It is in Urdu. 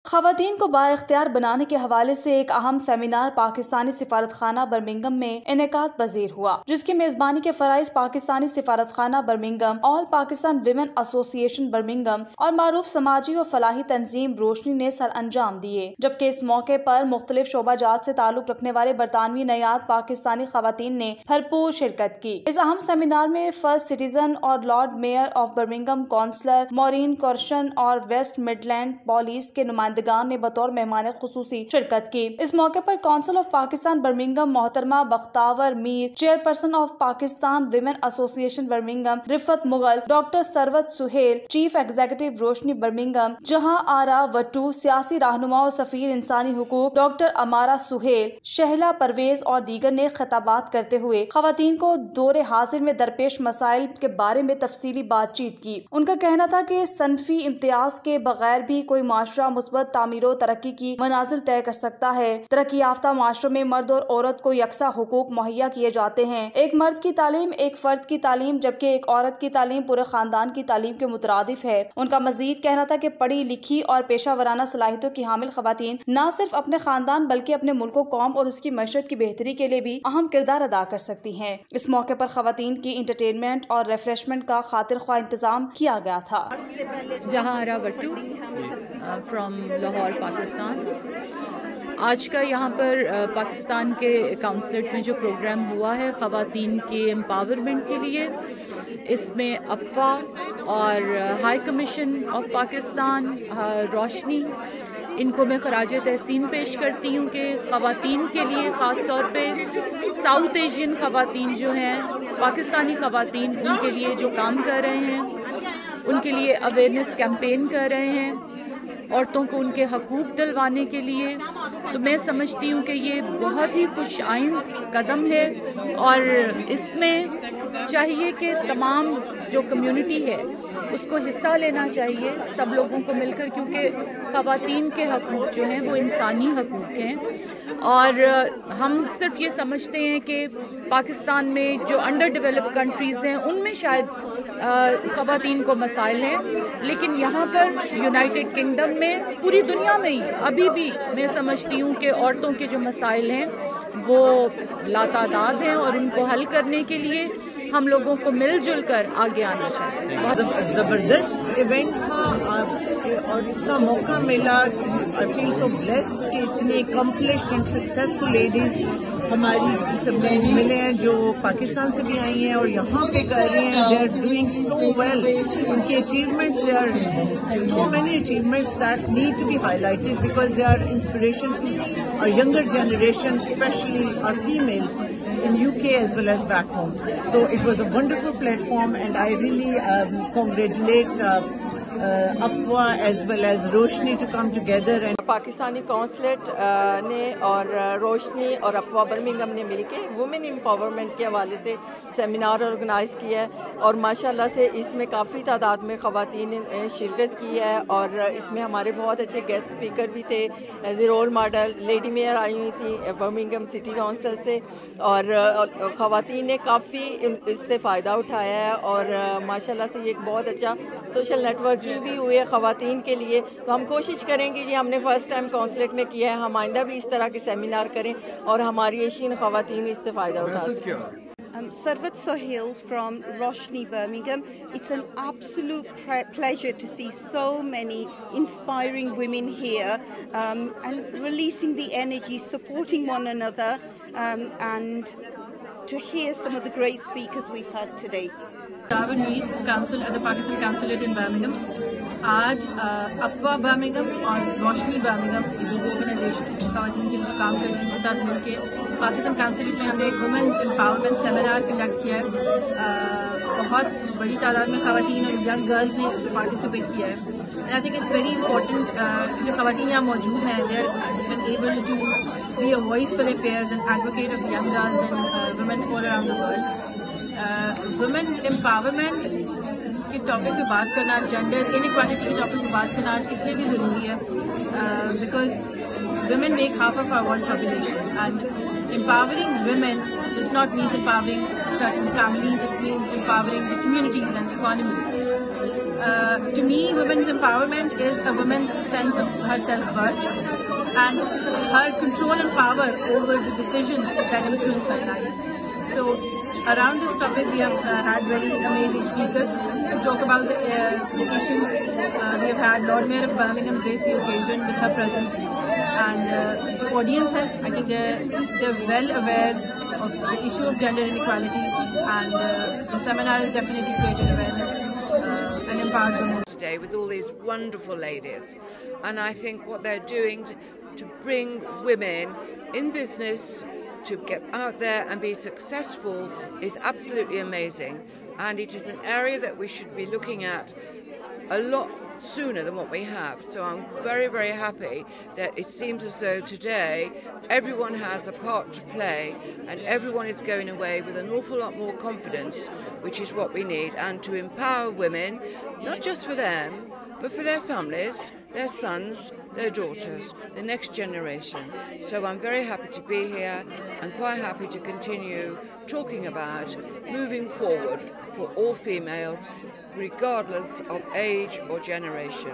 خواتین کو بااختیار بنانے کے حوالے سے ایک اہم سیمینار پاکستانی سفارت خانہ برمنگھم میں انعقاد پذیر ہوا، جس کی میزبانی کے فرائض پاکستانی سفارت خانہ برمنگھم، آل Pakistan women association Birmingham اور معروف سماجی و فلاحی تنظیم روشنی نے سر انجام دیے، جبکہ اس موقع پر مختلف شعبہ جات سے تعلق رکھنے والے برطانوی نیاد پاکستانی خواتین نے بھرپور شرکت کی۔ اس اہم سیمینار میں فرسٹ سٹیزن اور lord mayor of Birmingham councillor Maureen Cornish اور ویسٹ مڈلینڈ پولیس کے نمائندگان نے بطور مہمان خصوصی شرکت کی۔ اس موقع پر کونسل آف پاکستان برمنگھم محترمہ Bakhtawar Mir, chairperson of Pakistan women association Birmingham Riffat Mughal, doctor Sarwat Sohail, chief executive Roshni Birmingham Jahan Ara Wattoo, سیاسی رہنما اور سفیر انسانی حقوق ڈاکٹر امارا سہیل، شہلا پرویز اور دیگر نے خطابات کرتے ہوئے خواتین کو دور حاضر میں درپیش مسائل کے بارے میں تفصیلی بات چیت کی۔ ان کا کہنا تھا کہ صنفی امتیاز کے بغیر بھی کوئی معاشرہ مثبت تعمیر و ترقی کی منازل طے کر سکتا ہے۔ ترقی یافتہ معاشروں میں مرد اور عورت کو یکساں حقوق مہیا کیے جاتے ہیں۔ ایک مرد کی تعلیم ایک فرد کی تعلیم جبکہ ایک عورت کی تعلیم پورے خاندان کی تعلیم کے مترادف ہے۔ ان کا مزید کہنا تھا کہ پڑھی لکھی اور پیشہ ورانہ صلاحیتوں کی حامل خواتین نہ صرف اپنے خاندان بلکہ اپنے ملک و قوم اور اس کی معیشت کی بہتری کے لیے بھی اہم کردار ادا کر سکتی ہیں۔ اس موقع پر خواتین کی انٹرٹینمنٹ اور ریفریشمنٹ کا خاطر خواہ انتظام کیا گیا تھا۔ جہاں آرا وٹو فرام لاہور پاکستان، آج کا یہاں پر پاکستان کے کونسلیٹ میں جو پروگرام ہوا ہے خواتین کے امپاورمنٹ کے لیے، اس میں اپوا اور ہائی کمیشن آف پاکستان روشنی، ان کو میں خراج تحسین پیش کرتی ہوں کہ خواتین کے لیے خاص طور پہ ساؤتھ ایشین خواتین جو ہیں، پاکستانی خواتین، ان کے لیے جو کام کر رہے ہیں، ان کے لیے اویئرنیس کیمپین کر رہے ہیں، عورتوں کو ان کے حقوق دلوانے کے لیے۔ تو میں سمجھتی ہوں کہ یہ بہت ہی خوش آئند قدم ہے اور اس میں چاہیے کہ تمام جو کمیونٹی ہے اس کو حصہ لینا چاہیے سب لوگوں کو مل کر، کیونکہ خواتین کے حقوق جو ہیں وہ انسانی حقوق ہیں اور ہم صرف یہ سمجھتے ہیں کہ پاکستان میں جو انڈر ڈیولپڈ کنٹریز ہیں ان میں شاید خواتین کو مسائل ہیں، لیکن یہاں پر یونائٹڈ کنگڈم میں، پوری دنیا میں ہی ابھی بھی میں سمجھتی ہوں کہ عورتوں کے جو مسائل ہیں وہ لاتعداد ہیں اور ان کو حل کرنے کے لیے ہم لوگوں کو مل جل کر آگے آنا چاہیے۔ بہت زبردست ایونٹ تھا اور اتنا موقع ملا، آئی فیل سو بلیسڈ کہ اتنی اکمپلشڈ اینڈ سکسیسفل لیڈیز ہماری سب میں ملے ہیں جو پاکستان سے بھی آئی ہیں اور یہاں پہ کر رہی ہیں۔ They are doing so well, ان کی achievements, they are so many achievements that need to be highlighted because they are inspiration to یگر generation, especially our families in UK as well as back home. So it was a wonderful platform and I really congratulate Apwa as well as Roshni to come together. And Pakistani consulate نے اور روشنی اور اپوا برمنگھم نے مل کے وومن امپاورمنٹ کے حوالے سے سیمینار آرگنائز کیا ہے اور ماشاءاللہ سے اس میں کافی تعداد میں خواتین نے شرکت کی ہے اور اس میں ہمارے بہت اچھے گیسٹ اسپیکر بھی تھے as a role model. Lady mayor آئی ہوئی تھی برمنگھم سٹی کونسل سے اور خواتین نے کافی اس سے فائدہ اٹھایا ہے اور ماشاءاللہ سے یہ ایک بہت اچھا سوشل نیٹ ورکنگ بھی ہوئی ہے خواتین کے لیے۔ تو ہم کوشش کریں گے، ہم نے فرسٹ ٹائم کونسلیٹ میں کیا ہے، ہم آئندہ بھی اس طرح کے سیمینار کریں اور ہماری ایشین خواتین اس سے فائدہ اٹھا سکیں۔ Sarvat Sohail from Roshni Birmingham. It's an absolute pleasure to see so many inspiring women here and releasing the energy, supporting one another and to hear some of the great speakers we've had today. Bختاور Meer, council at the Pakistan Consulate in Birmingham. آج اپوا برمنگھم اور روشنی برمنگھم دو آرگنائزیشن خواتین کے جو کام کر رہے ہیں ان کے ساتھ مل کے پاکستان کونسلیٹ میں ہم نے ایک وومنز امپاورمنٹ سیمینار کنڈکٹ کیا ہے۔ بہت بڑی تعداد میں خواتین اور ینگ گرلز نے اس میں پارٹیسپیٹ کیا ہے and I think it's very important جو خواتین یہاں موجود ہیں they are been able to be a voice for their peers and advocate of young girls and women all around the world. Women's empowerment کے ٹاپک پہ بات کرنا، جینڈر انیکوالٹی کے ٹاپک پہ بات کرنا آج اس لیے بھی ضروری ہے because women make half of our world population and empowering women just not means empowering certain families, it means empowering the communities and economies. To me, women's empowerment is a woman's sense of her self-worth and her control and power over the decisions that influence her life. So around this topic, we have had very amazing speakers to talk about the issues. We have had Lord Mayor of Birmingham grace the occasion with her presence, and the audience, I think they're well aware of the issue of gender inequality, and the seminar has definitely created awareness and empowered them today with all these wonderful ladies. And I think what they're doing to bring women in business to get out there and be successful is absolutely amazing, and it is an area that we should be looking at a lot sooner than what we have. So I'm very, very happy that it seems as though today everyone has a part to play and everyone is going away with an awful lot more confidence, which is what we need, and to empower women, not just for them, but for their families, their sons, their daughters, the next generation. So I'm very happy to be here and quite happy to continue talking about moving forward for all females, regardless of age or generation.